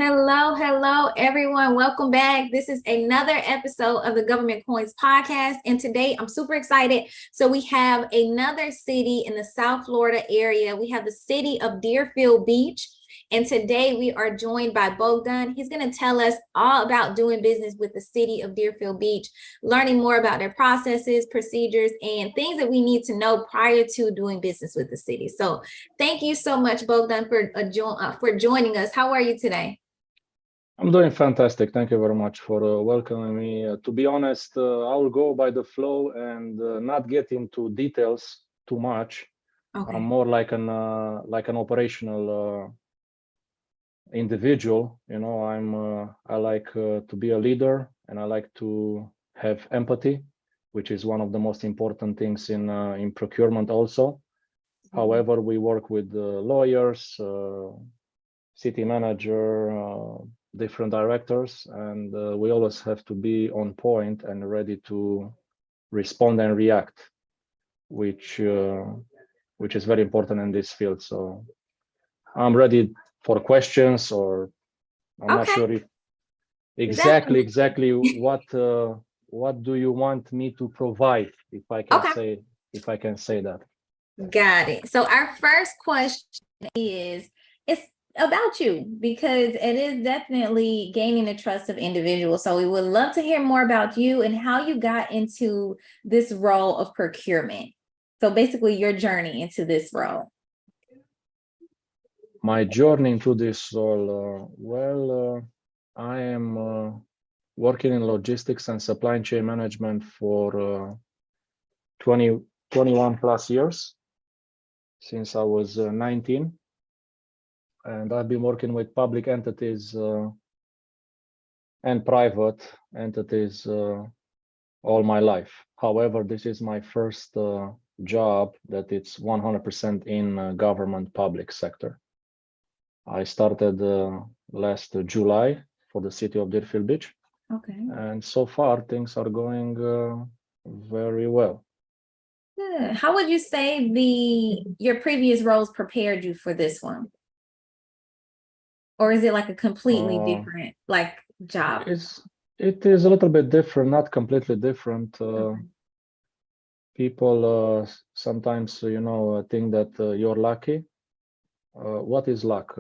Hello, everyone. Welcome back. This is another episode of the Government Coins podcast. And today I'm super excited. So we have another city in the South Florida area. We have the City of Deerfield Beach. And today we are joined by Bogdan. He's going to tell us all about doing business with the City of Deerfield Beach, learning more about their processes, procedures, and things that we need to know prior to doing business with the city. So thank you so much, Bogdan, for joining us. How are you today? I'm doing fantastic. Thank you very much for welcoming me. To be honest, I will go by the flow and not get into details too much. Okay. I'm more like an operational individual. You know, I like to be a leader, and I like to have empathy, which is one of the most important things in procurement also. However, we work with lawyers, city manager, different directors, and we always have to be on point and ready to respond and react, which is very important in this field. So I'm ready for questions, or I'm not sure if exactly what do you want me to provide, if I can say that. Got it. So our first question is, it's about you, because it is definitely gaining the trust of individuals. So we would love to hear more about you and how you got into this role of procurement. So basically your journey into this role. My journey into this role, I am working in logistics and supply chain management for 21 plus years, since I was 19. And I've been working with public entities and private entities all my life. However, this is my first job that it's 100% in government public sector. I started last July for the City of Deerfield Beach. Okay. And so far things are going very well. Good. How would you say your previous roles prepared you for this one? Or is it like a completely different job? It is a little bit different, not completely different. People sometimes, think that you're lucky. What is luck?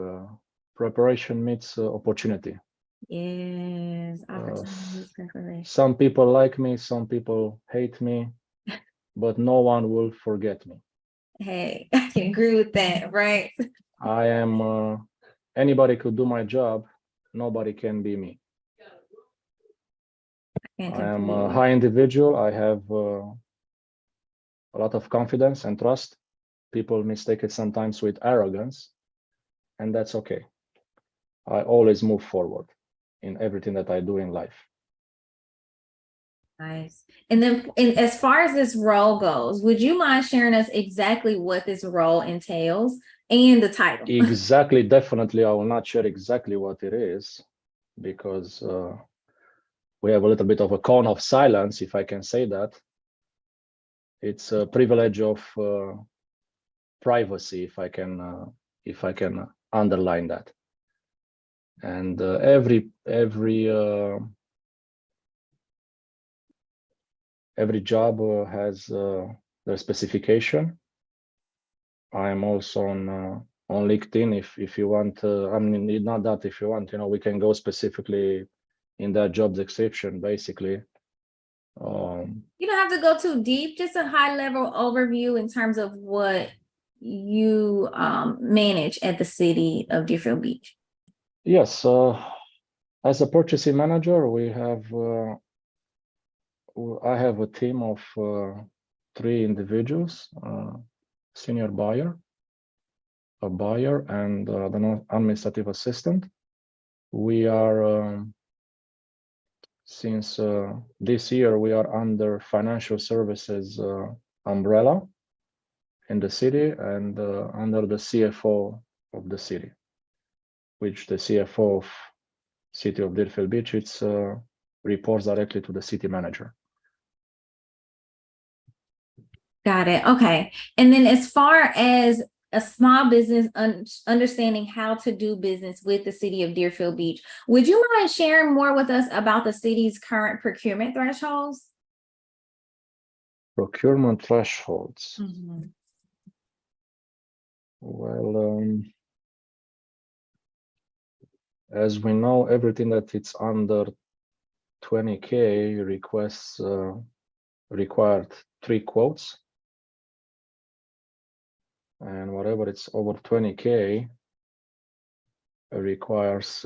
Preparation meets opportunity. Yes, opportunities, preparation. Some people like me, some people hate me, but no one will forget me. Hey, I can agree with that, right? I am, anybody could do my job, nobody can be me. I am a high individual. I have a lot of confidence and trust. People mistake it sometimes with arrogance, and that's okay. I always move forward in everything that I do in life. Nice. And then as far as this role goes, would you mind sharing us exactly what this role entails and the title? Exactly, definitely. I will not share exactly what it is, because we have a little bit of a cone of silence, if I can say that. It's a privilege of privacy, if I can underline that. And every job has their specification. I am also on LinkedIn. If you want, I mean, not that if you want, we can go specifically in that job description, basically. You don't have to go too deep, just a high level overview in terms of what you manage at the City of Deerfield Beach. Yes, as a purchasing manager, I have a team of 3 individuals: senior buyer, a buyer, and the administrative assistant. We are since this year we are under financial services umbrella in the city, and under the CFO of the city, which the CFO of City of Deerfield Beach, it's reports directly to the city manager. Got it. Okay. And then as far as a small business understanding how to do business with the city of Deerfield Beach. Would you mind sharing more with us about the city's current procurement thresholds? Procurement thresholds. Mm-hmm. Well, as we know, everything that it's under 20K requests required 3 quotes, and whatever it's over 20K requires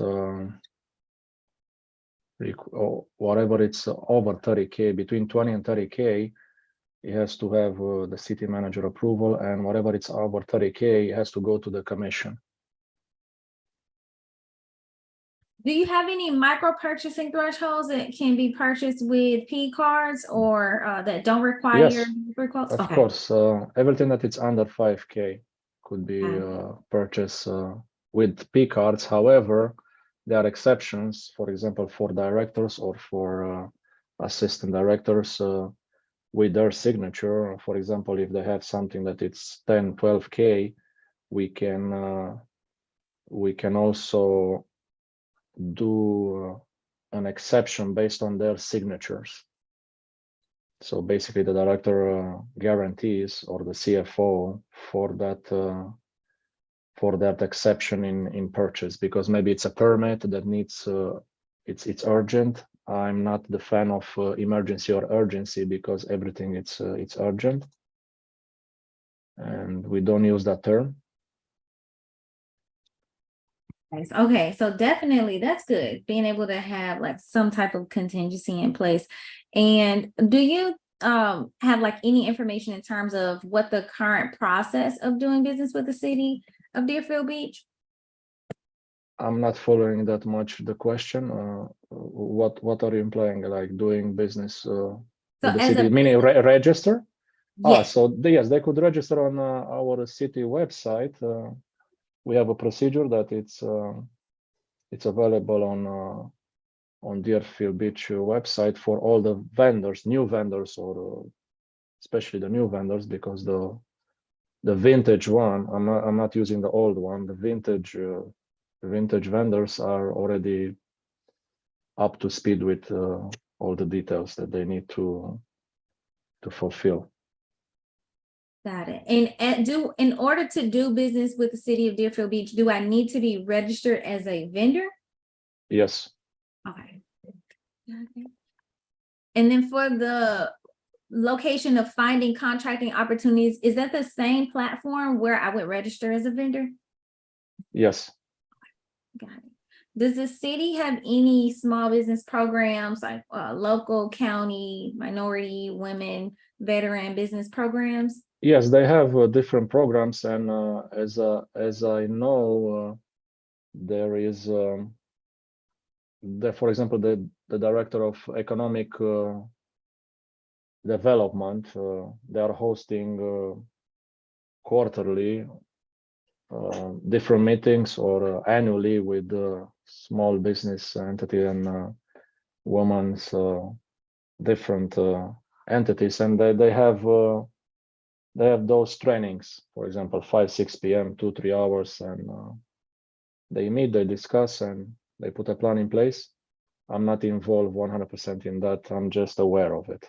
whatever it's over 30K, between 20 and 30K, it has to have the city manager approval, and whatever it's over 30K, it has to go to the commission. Do you have any micro purchasing thresholds that can be purchased with P cards or that don't require? Yes, quotes? of Okay. course. Everything that it's under 5K could be purchased with P cards. However, there are exceptions, for example, for directors or for assistant directors with their signature. For example, if they have something that it's 10, 12K, we can also do an exception based on their signatures. So basically, the director guarantees, or the CFO, for that exception in purchase, because maybe it's a permit that needs it's urgent. I'm not the fan of emergency or urgency, because everything it's urgent, and we don't use that term. Okay, so definitely that's good, being able to have like some type of contingency in place. And do you have like any information in terms of what the current process of doing business with the city of Deerfield Beach? I'm not following that much the question. What are you implying? Like doing business with the city, meaning register? Yes. Yes, they could register on our city website. We have a procedure that it's available on Deerfield Beach website for all the vendors, new vendors, or especially the new vendors, because the vintage one, I'm not using the old one. The vintage vendors are already up to speed with all the details that they need to fulfill. Got it. And in order to do business with the city of Deerfield Beach, do I need to be registered as a vendor? Yes. Okay. And then for the location of finding contracting opportunities, is that the same platform where I would register as a vendor? Yes. Got it. Does the city have any small business programs, like local, county, minority, women, veteran business programs? Yes, they have different programs, and as I know, there is for example, the director of economic development. They are hosting quarterly different meetings, or annually, with small business entity and women's different entities, and they have those trainings, for example, 5-6 p.m., 2-3 hours, and they meet, they discuss, and they put a plan in place. I'm not involved 100% in that. I'm just aware of it.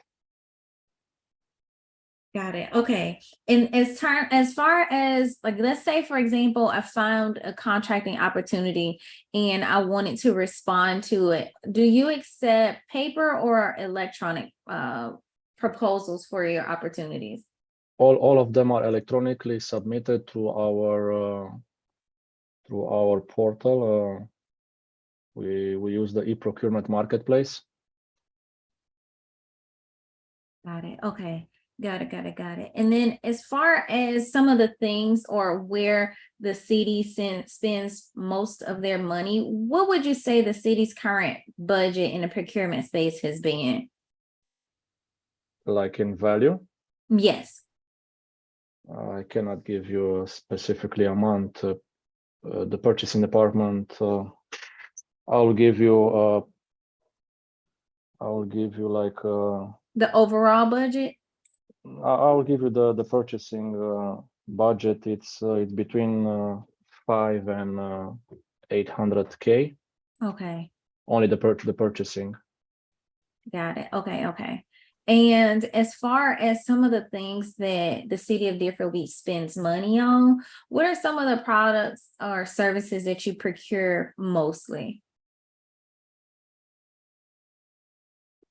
Got it. Okay. And as far as, like, let's say, for example, I found a contracting opportunity and I wanted to respond to it. Do you accept paper or electronic proposals for your opportunities? All of them are electronically submitted to our portal. We use the e-procurement marketplace. Got it. Okay. Got it. And then as far as some of the things, or where the city spends most of their money, what would you say the city's current budget in the procurement space has been? Like in value? Yes. I cannot give you specifically amount. The purchasing department, I'll give you like the overall budget. I'll give you the purchasing budget, it's between 5 and 800K. Okay. Only the purchasing. Got it. Okay. And as far as some of the things that the city of Deerfield Beach spends money on, what are some of the products or services that you procure mostly?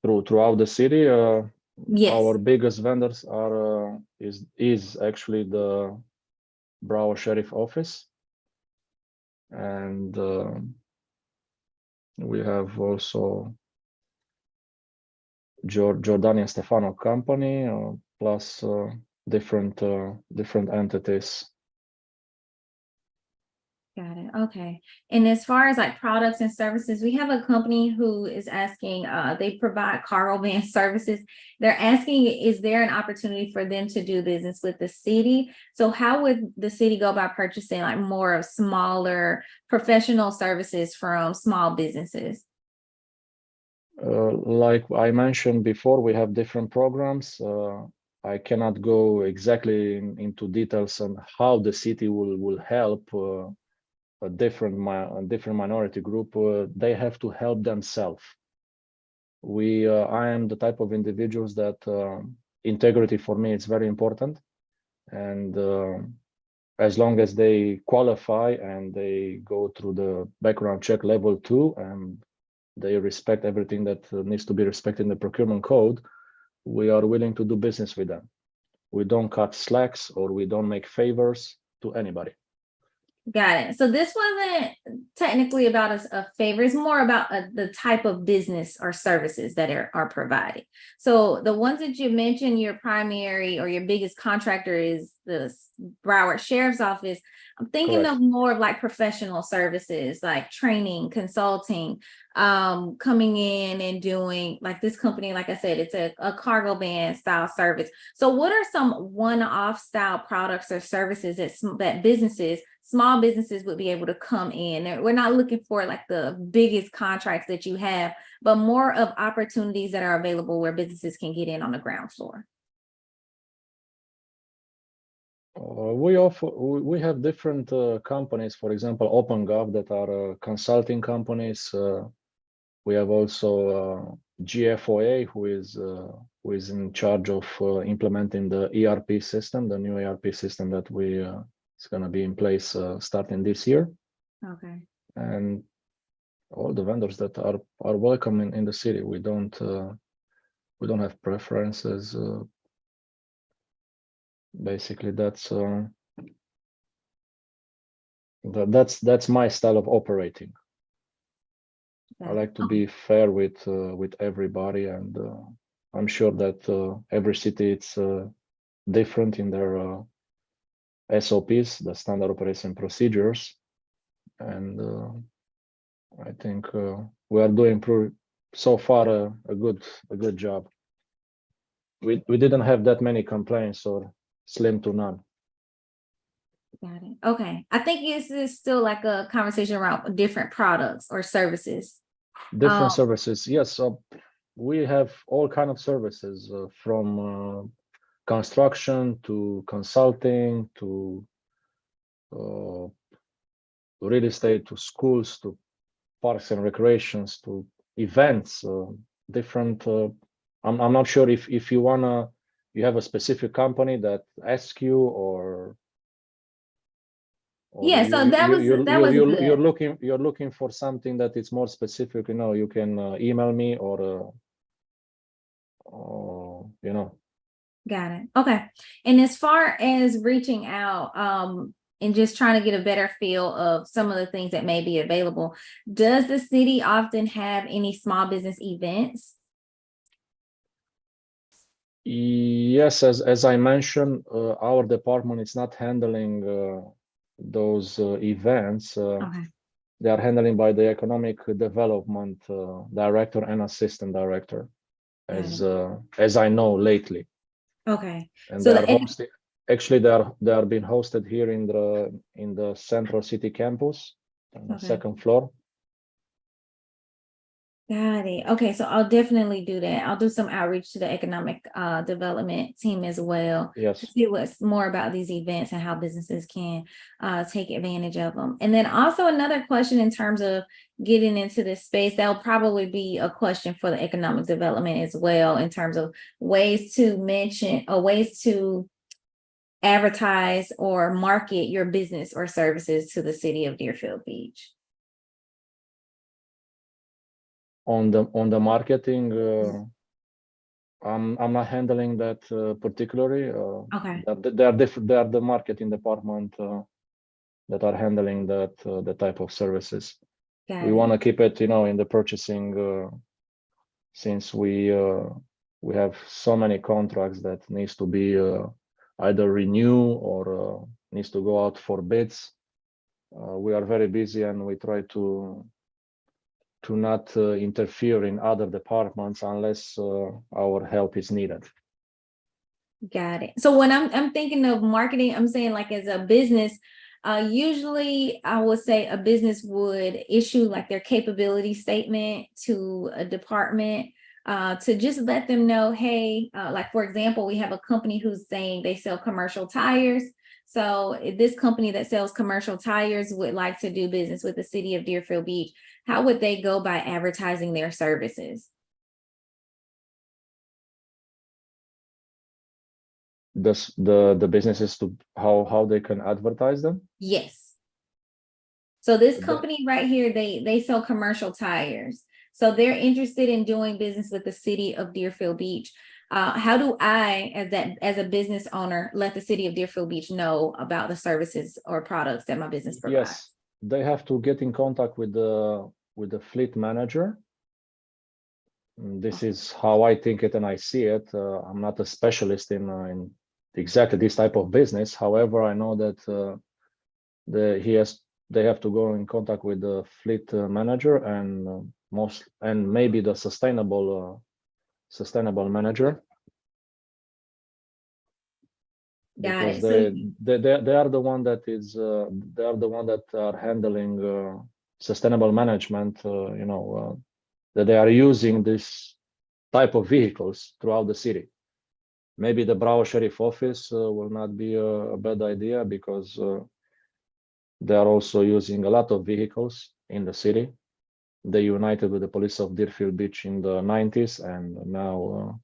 Throughout the city, Yes. our biggest vendors are is actually the Broward Sheriff Office, and we have also Jordanian Stefano Company, plus different entities. Got it. Okay. And as far as like products and services, we have a company who is asking, they provide cargo van services. They're asking, is there an opportunity for them to do business with the city? So how would the city go about purchasing like more of smaller professional services from small businesses? Like I mentioned before, we have different programs. I cannot go exactly into details on how the city will help a different minority group. They have to help themselves. I am the type of individuals that integrity for me is very important, and as long as they qualify and they go through the background check level 2 and they respect everything that needs to be respected in the procurement code, we are willing to do business with them. We don't cut slacks or we don't make favors to anybody. Got it. So this wasn't technically about a favor. It's more about the type of business or services that are provided. So the ones that you mentioned, your primary or your biggest contractor is the Broward Sheriff's Office. I'm thinking Correct. of more of like professional services, like training, consulting, coming in and doing like this company, like I said, it's a cargo van style service. So what are some one-off style products or services that small businesses would be able to come in? We're not looking for like the biggest contracts that you have, but more of opportunities that are available where businesses can get in on the ground floor. We have different companies, for example, OpenGov, that are consulting companies. We have also GFOA, who is in charge of implementing the ERP system, the new ERP system that is going to be in place starting this year. Okay. And all the vendors that are welcome in the city. We don't have preferences. Basically, that's my style of operating. I like to be fair with everybody, and I'm sure that every city it's different in their SOPs, the standard operation procedures, and I think we are doing so far a good job. We didn't have that many complaints, or slim to none. Got it. Okay. I think this is still like a conversation around different products or services. Different services, yes. We have all kind of services from construction to consulting to real estate to schools to parks and recreations to events. Different. I'm not sure if you have a specific company that asks you or yeah, so that was you're looking for something that is more specific. You can email me or Got it. Okay. And as far as reaching out and just trying to get a better feel of some of the things that may be available, does the city often have any small business events? Yes, as I mentioned, our department is not handling those events. Okay. They are handling by the economic development director and assistant director, as I know lately. Okay. And so they are hosted. Actually, they are being hosted here in the Central City campus on the second floor. Got it. Okay, so I'll definitely do that. I'll do some outreach to the economic development team as well to Yes. see what's more about these events and how businesses can take advantage of them. And then also another question in terms of getting into this space, that'll probably be a question for the economic development as well, in terms of ways to mention or ways to advertise or market your business or services to the city of Deerfield Beach. On the marketing, I'm not handling that particularly. Okay. They are different. They are the marketing department that are handling that the type of services. Got We it. want to keep it, in the purchasing, since we have so many contracts that needs to be either renew or needs to go out for bids. We are very busy, and we try to not interfere in other departments unless our help is needed. Got it. So when I'm thinking of marketing, I'm saying like as a business, usually I would say a business would issue like their capability statement to a department to just let them know, hey, like for example, we have a company who's saying they sell commercial tires. So if this company that sells commercial tires would like to do business with the city of Deerfield Beach, how would they go by advertising their services? The businesses, to how they can advertise them. Yes. So this The- company right here, they sell commercial tires. So they're interested in doing business with the city of Deerfield Beach. How do I, as a business owner, let the city of Deerfield Beach know about the services or products that my business provides? Yes, they have to get in contact with the fleet manager. This is how I think it and I see it. I'm not a specialist in exactly this type of business. However, I know that they have to go in contact with the fleet manager and maybe the sustainable manager, Got because it. So they are the one that is they are the one that are handling sustainable management. That they are using this type of vehicles throughout the city. Maybe the Broward Sheriff Office will not be a bad idea, because they are also using a lot of vehicles in the city. They united with the police of Deerfield Beach in the 90s, and now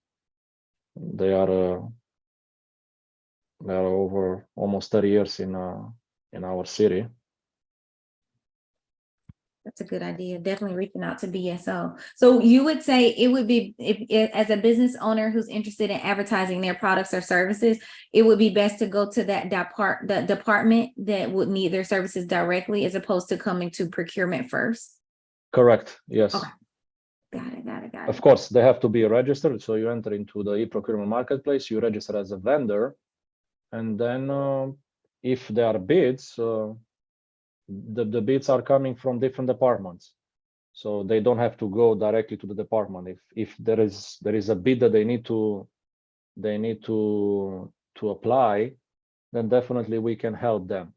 they are over almost 30 years in our city. that's a good idea. Definitely reaching out to BSO. So you would say it would be, if as a business owner who's interested in advertising their products or services, it would be best to go to that department that would need their services directly, as opposed to coming to procurement first. Correct. Yes. Okay. Got it. Of course, they have to be registered. So you enter into the e-procurement marketplace, you register as a vendor, and then if there are bids, the bids are coming from different departments. So they don't have to go directly to the department. If there is a bid that they need to apply, then definitely we can help them.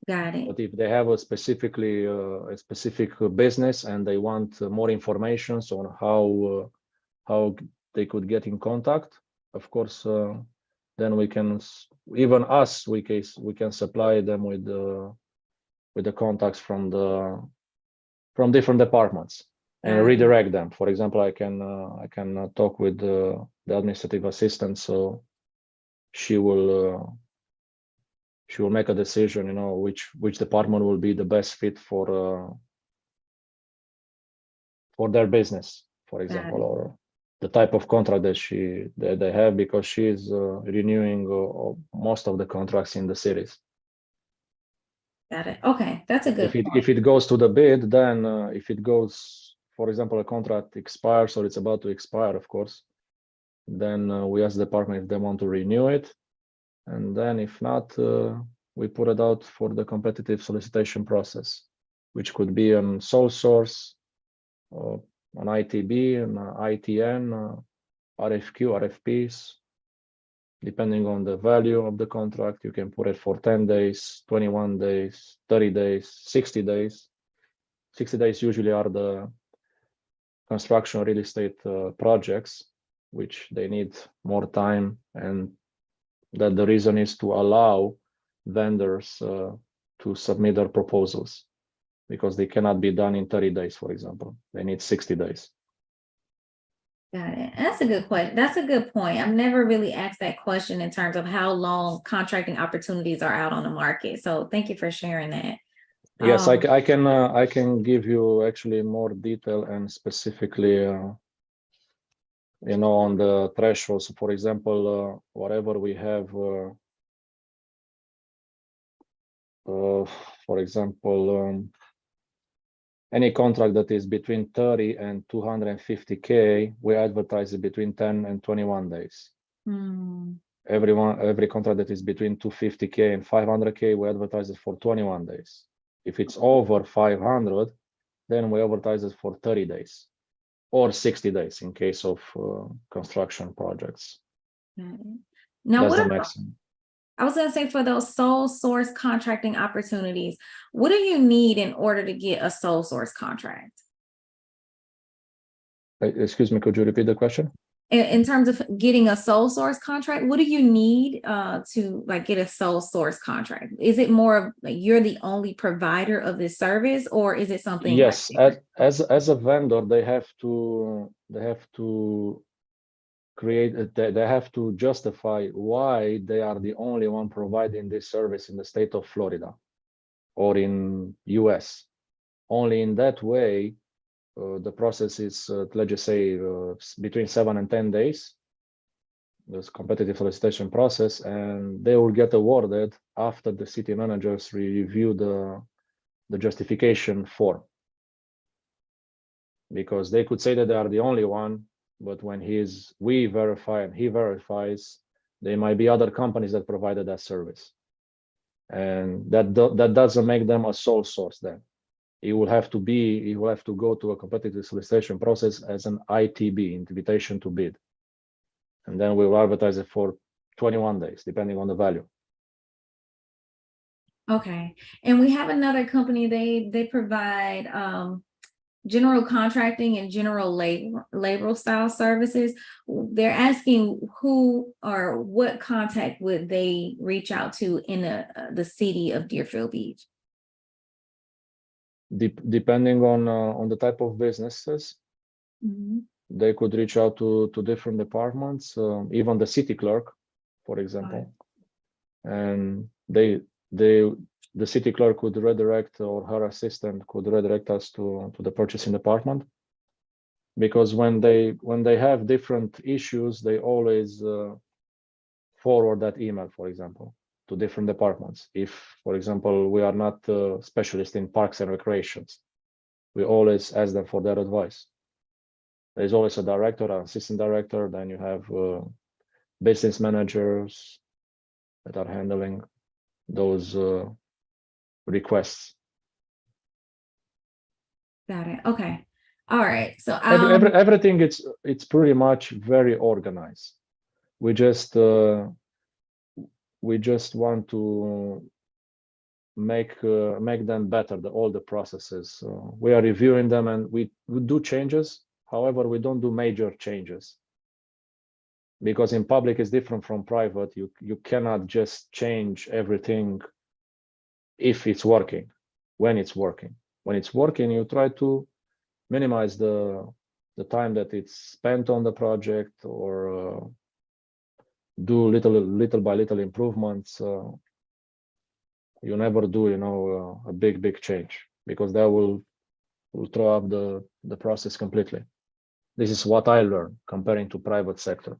Got it. But if they have a specific business and they want more information on how they could get in contact, of course, then we can, even us, we can supply them with the contacts from different departments and redirect them. For example, I can talk with the administrative assistant, so she will make a decision, which department will be the best fit for their business, for example, or the type of contract that they have, because she is renewing most of the contracts in the cities. Got it. Okay, that's a good point. If it goes to the bid, then if it goes, for example, a contract expires or it's about to expire, of course, then we ask the department if they want to renew it, and then if not, we put it out for the competitive solicitation process, which could be on sole source, an ITB, an ITN, RFQ, RFPs. Depending on the value of the contract, you can put it for 10 days, 21 days, 30 days, 60 days. 60 days usually are construction real estate projects, which they need more time, and that the reason is to allow vendors to submit their proposals, because they cannot be done in 30 days, for example. They need 60 days. Got it. That's a good question. That's a good point. I've never really asked that question in terms of how long contracting opportunities are out on the market. So thank you for sharing that. Yes, I can give you actually more detail and specifically, on the thresholds. For example, whatever we have, for example, any contract that is between 30 and 250K, we advertise it between 10 and 21 days. Every contract that is between 250K and 500K, we advertise it for 21 days. If it's over 500, then we advertise it for 30 days or 60 days in case of construction projects. Now, that's what the about, maximum. I was going to say, for those sole source contracting opportunities, what do you need in order to get a sole source contract? Excuse me, could you repeat the question? In terms of getting a sole source contract, what do you need to like get a sole source contract? Is it more of like you're the only provider of this service, or is it something? Yes, like as a vendor, they have to create, they have to justify why they are the only one providing this service in the state of Florida or in US. Only in that way, the process is, let's just say, between 7 and 10 days, this competitive solicitation process, and they will get awarded after the city managers review the justification form. Because they could say that they are the only one, but when we verify and he verifies, there might be other companies that provided that service. And that doesn't make them a sole source then. He will have to go to a competitive solicitation process as an ITB, invitation to bid. And then we will advertise it for 21 days, depending on the value. Okay. And we have another company, they provide general contracting and general labor style services. They're asking who or what contact would they reach out to in the city of Deerfield Beach? Depending on the type of businesses, they could reach out to different departments, even the city clerk, for example. And the city clerk could redirect, or her assistant could redirect us to the purchasing department, because when they have different issues, they always forward that email, for example, to different departments. If, for example, we are not specialists in parks and recreations, we always ask them for their advice. There's always a director, an assistant director, then you have business managers that are handling those requests. Got it. Okay. All right. So everything, it's pretty much very organized. We just want to make them better, all the processes. We are reviewing them, and we do changes. However, we don't do major changes, because in public is different from private. You cannot just change everything if it's working. When it's working, you try to minimize the time that it's spent on the project, or do little by little improvements. You never do a big change, because that will throw up the process completely. This is what I learned comparing to private sector.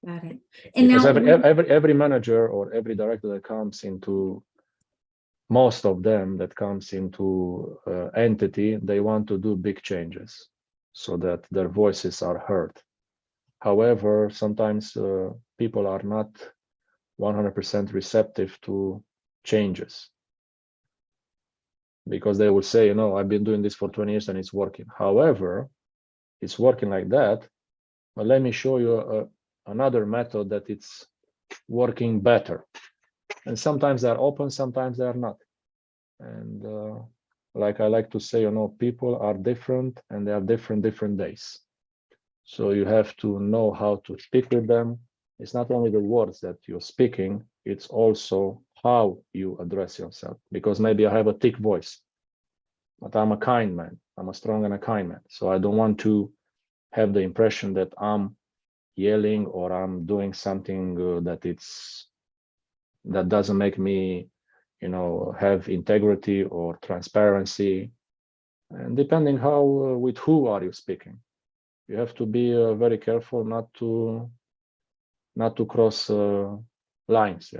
Got it. And because now every manager or every director that comes into, most of them that comes into entity, they want to do big changes so that their voices are heard. However, sometimes people are not 100% receptive to changes, because they will say, I've been doing this for 20 years and it's working. However, it's working like that, but let me show you another method that it's working better. And sometimes they're open, sometimes they are not. And like I like to say, people are different and they are different days. So you have to know how to speak with them. It's not only the words that you're speaking, it's also how you address yourself. Because maybe I have a thick voice, but I'm a kind man. I'm a strong and a kind man. So I don't want to have the impression that I'm yelling or I'm doing something that doesn't make me, have integrity or transparency. And depending how with who are you speaking, you have to be very careful not to cross lines.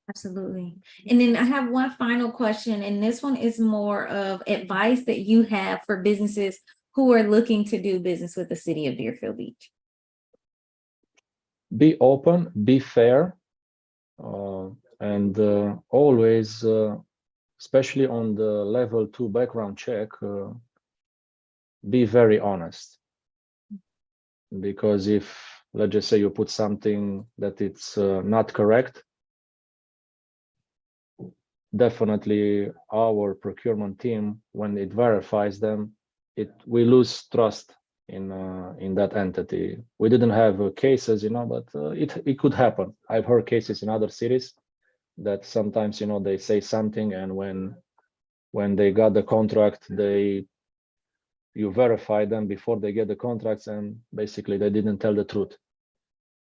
Absolutely. And then I have one final question, and this one is more of advice that you have for businesses who are looking to do business with the city of Deerfield Beach. Be open, be fair, and always, especially on the level 2 background check, be very honest. Because if, let's just say, you put something that it's not correct, definitely our procurement team, when it verifies them, we lose trust in that entity. We didn't have cases, but it could happen. I've heard cases in other cities that sometimes, they say something, and when they got the contract, you verify them before they get the contracts, and basically they didn't tell the truth.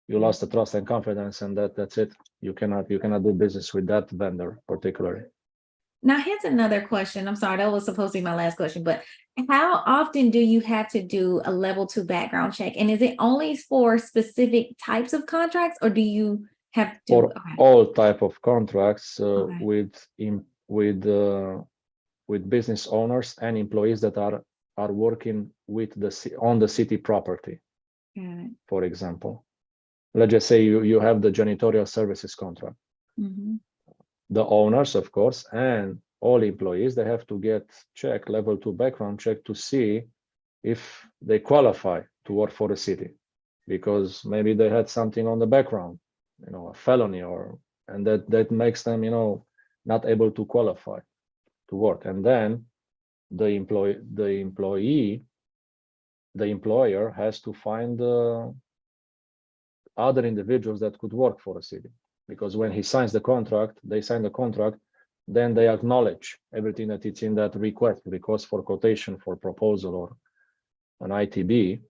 You lost the trust and confidence, and that's it. You cannot do business with that vendor particularly. Now, here's another question. I'm sorry, that was supposed to be my last question, but how often do you have to do a level 2 background check? And is it only for specific types of contracts, or do you have to? For all type of contracts Okay. with business owners and employees that are working on the city property. For example, let's just say you have the janitorial services contract. Mm-hmm. The owners, of course, and all employees, they have to get level 2 background check to see if they qualify to work for the city, because maybe they had something on the background, a felony, and that makes them, not able to qualify to work. And then the employer has to find other individuals that could work for a city, because when they sign the contract, then they acknowledge everything that it's in that request for quotation, for proposal, or an ITB.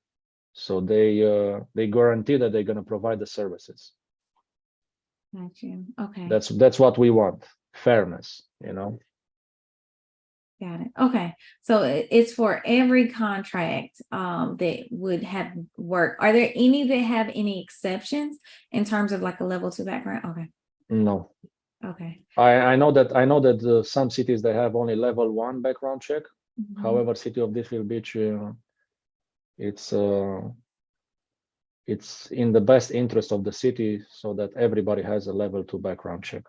So they guarantee that they're going to provide the services. Got you. Okay. That's what we want. Fairness, Got it. Okay. So it's for every contract that would have work. Are there any that have any exceptions in terms of like a level 2 background? Okay. No. Okay. I know that some cities, they have only level 1 background check. Mm-hmm. However, City of Deerfield Beach, it's in the best interest of the city so that everybody has a level 2 background check.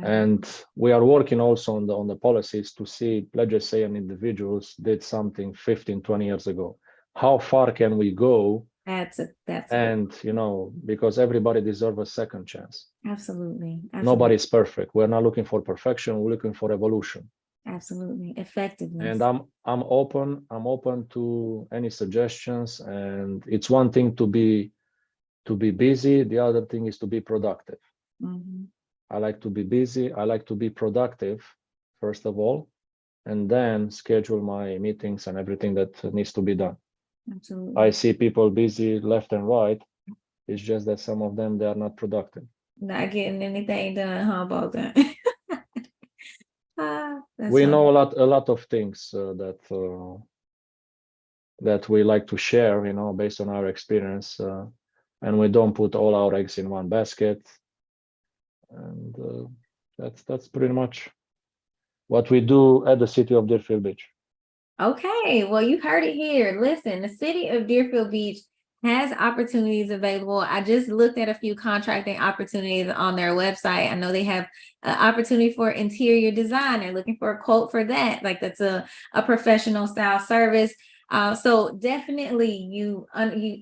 And we are working also on the policies to see, let's just say an individual did something 15-20 years ago. How far can we go? That's and because everybody deserves a second chance. Absolutely. Nobody's perfect. We're not looking for perfection. We're looking for evolution. Absolutely. Effectiveness. And I'm open to any suggestions. And it's one thing to be busy. The other thing is to be productive. Mm-hmm. I like to be busy. I like to be productive, first of all, and then schedule my meetings and everything that needs to be done. Absolutely. I see people busy left and right. It's just that some of them, they are not productive. Not getting anything done, huh, Bogdan? We know a lot of things that we like to share, based on our experience, and we don't put all our eggs in one basket. And that's pretty much what we do at the City of Deerfield Beach. Okay, well, you heard it here. Listen, the City of Deerfield Beach has opportunities available. I just looked at a few contracting opportunities on their website. I know they have an opportunity for interior design. They're looking for a quote for that. Like that's a professional style service. So definitely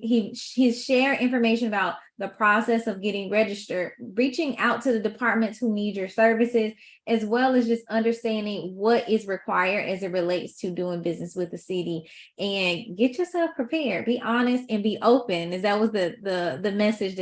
he shared information about the process of getting registered, reaching out to the departments who need your services, as well as just understanding what is required as it relates to doing business with the city, and get yourself prepared. Be honest and be open, as that was the message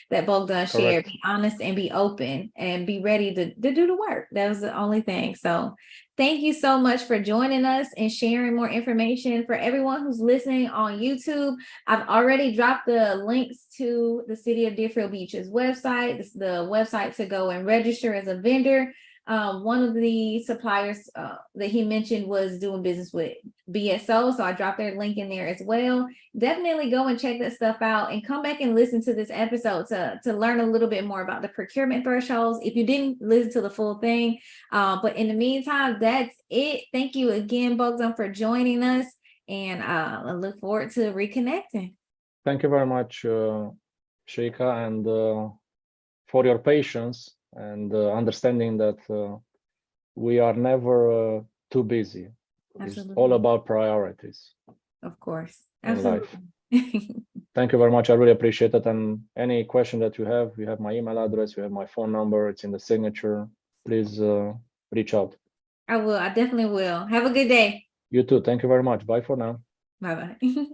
that Bogdan shared. Be honest and be open and be ready to do the work. That was the only thing. So thank you so much for joining us and sharing more information. For everyone who's listening on YouTube, I've already dropped the links to the City of Deerfield Beach's website. This is the website to go and register as a vendor. One of the suppliers that he mentioned was doing business with BSO, so I dropped their link in there as well. Definitely go and check that stuff out and come back and listen to this episode to learn a little bit more about the procurement thresholds if you didn't listen to the full thing. But in the meantime, that's it. Thank you again, Bogdan, for joining us, and I look forward to reconnecting. Thank you very much, Sheikha, and for your patience and understanding that we are never too busy. Absolutely. It's all about priorities. Of course. Absolutely. Thank you very much. I really appreciate it. And any question that you have my email address, you have my phone number, it's in the signature. Please reach out. I will. I definitely will. Have a good day. You too. Thank you very much. Bye for now. Bye-bye.